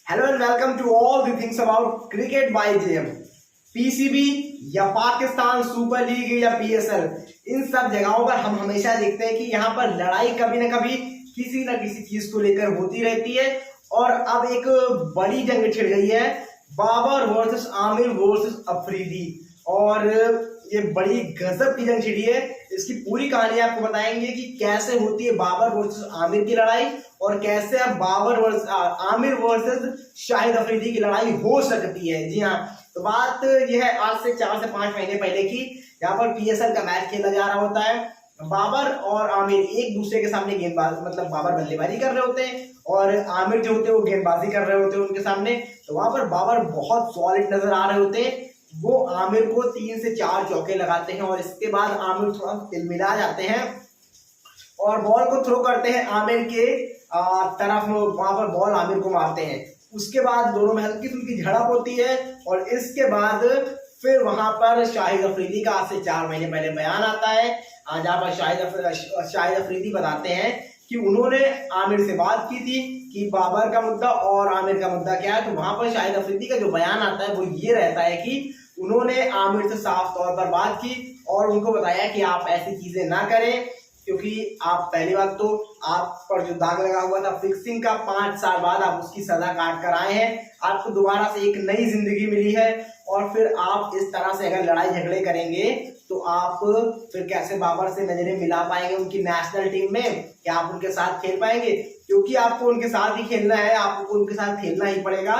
Hello and welcome to all the things about cricket by JM. PCB या Pakistan super league या PSL, इन सब जगहों पर हम हमेशा देखते हैं कि यहाँ पर लड़ाई कभी ना कभी किसी न किसी चीज को लेकर होती रहती है। और अब एक बड़ी जंग छिड़ गई है, बाबर वर्सेस आमिर वर्सेस अफरीदी। और ये बड़ी गजब की जंग छिड़ी है। इसकी पूरी कहानी आपको बताएंगे कि कैसे होती है बाबर वर्सेस आमिर की लड़ाई और कैसे अब बाबर वर्सेस आमिर वर्सेस शाहिद अफरीदी की लड़ाई हो सकती है। जी हाँ, तो बात यह है आज से 4 से 5 महीने पहले की। यहाँ पर पीएसएल का मैच खेला जा रहा होता है। बाबर और आमिर एक दूसरे के सामने गेंदबाज मतलब बाबर बल्लेबाजी कर रहे होते हैं और आमिर जो होते हैं वो गेंदबाजी कर रहे होते हैं उनके सामने। तो वहां पर बाबर बहुत सॉलिड नजर आ रहे होते हैं। वो आमिर को 3 से 4 चौके लगाते हैं और इसके बाद आमिर थोड़ा तिलमिला जाते हैं और बॉल को थ्रो करते हैं आमिर के तरफ। वहां पर बॉल आमिर को मारते हैं। उसके बाद दोनों में हल्की फुल्की झड़प होती है और इसके बाद फिर वहां पर शाहिद अफरीदी का आज से 4 महीने पहले बयान आता है, जहां पर शाहिद अफरीदी बताते हैं कि उन्होंने आमिर से बात की थी कि बाबर का मुद्दा और आमिर का मुद्दा क्या है। तो वहां पर शाहिद अफरीदी का जो बयान आता है वो ये रहता है कि उन्होंने आमिर से साफ तौर पर बात की और उनको बताया कि आप ऐसी चीजें ना करें, क्योंकि आप पहली बात तो आप पर जो दाग लगा हुआ था फिक्सिंग का, 5 साल बाद आप उसकी सजा काट कर आए हैं। आपको दोबारा से एक नई जिंदगी मिली है और फिर आप इस तरह से अगर लड़ाई झगड़े करेंगे तो आप फिर कैसे बाबर से नजरें मिला पाएंगे उनकी नेशनल टीम में? क्या आप उनके साथ खेल पाएंगे? क्योंकि आपको उनके साथ ही खेलना है, आपको उनके साथ खेलना ही पड़ेगा।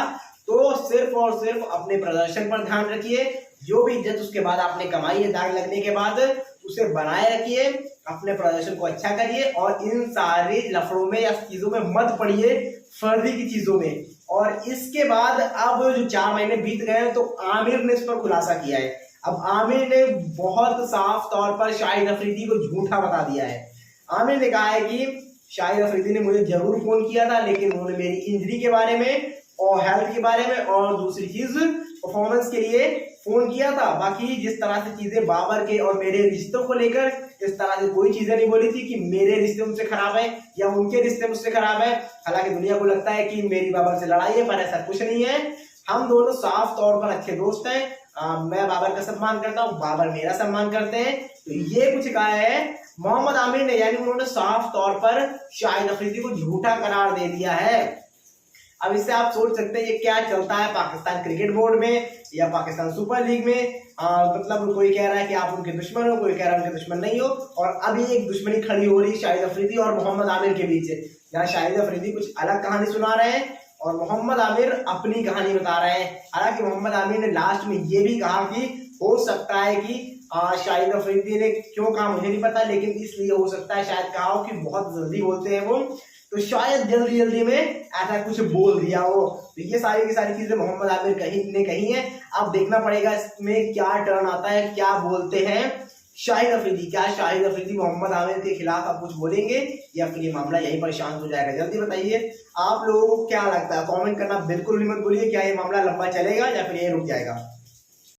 तो सिर्फ और सिर्फ अपने प्रदर्शन पर ध्यान रखिए। जो भी इज्जत उसके बाद आपने कमाई है दाग लगने के बाद, उसे बनाए रखिए, अपने प्रदर्शन को अच्छा करिए और इन सारे लफड़ों में या चीजों में मत पड़िए, फर्जी की चीजों में। और इसके बाद अब जो 4 महीने बीत गए हैं तो आमिर ने इस पर खुलासा किया है। अब आमिर ने बहुत साफ तौर पर शाहिद अफरीदी को झूठा बता दिया है। आमिर ने कहा है कि शाहिद अफरीदी ने मुझे जरूर फोन किया था, लेकिन उन्होंने मेरी इंजरी के बारे में और हेल्थ के बारे में और दूसरी चीज परफॉर्मेंस के लिए फोन किया था। बाकी जिस तरह से चीजें बाबर के और मेरे रिश्तों को लेकर इस तरह से कोई चीजें नहीं बोली थी कि मेरे रिश्ते उनसे खराब है या उनके रिश्ते मुझसे खराब है। हालांकि दुनिया को लगता है कि मेरी बाबर से लड़ाई है, पर ऐसा कुछ नहीं है। हम दोनों साफ तौर पर अच्छे दोस्त हैं। मैं बाबर का सम्मान करता हूँ, बाबर मेरा सम्मान करते हैं। तो ये कुछ कहा है मोहम्मद आमिर ने, यानी उन्होंने साफ तौर पर शाहिद अफरीदी को झूठा करार दे दिया है। अब इससे आप सोच सकते हैं ये क्या चलता है पाकिस्तान क्रिकेट बोर्ड में या पाकिस्तान सुपर लीग में। मतलब कोई कह रहा है कि आप उनके दुश्मन हो, कोई कह रहा है उनके दुश्मन नहीं हो। और अभी एक दुश्मनी खड़ी हो रही है शाहिद अफरीदी और मोहम्मद आमिर के बीच, जहाँ शाहिद अफरीदी कुछ अलग कहानी सुना रहे हैं और मोहम्मद आमिर अपनी कहानी बता रहे हैं। हालांकि मोहम्मद आमिर ने लास्ट में ये भी कहा कि हो सकता है कि शाहिद अफरीदी ने क्यों कहा मुझे नहीं पता, लेकिन इसलिए हो सकता है शायद कहा हो कि बहुत जल्दी बोलते हैं वो, तो शायद जल्दी जल्दी में ऐसा कुछ बोल दिया हो। तो ये सारी की सारी चीजें मोहम्मद आमिर ने कही है। अब देखना पड़ेगा इसमें क्या टर्न आता है, क्या बोलते हैं शाहिद अफरीदी। क्या शाहिद अफरीदी मोहम्मद आमिर के खिलाफ अब कुछ बोलेंगे या फिर ये मामला यहीं पर शांत हो जाएगा? जल्दी बताइए आप लोगों को क्या लगता है, कमेंट करना बिल्कुल भी मत भूलिए। क्या ये मामला लंबा चलेगा या फिर ये रुक जाएगा?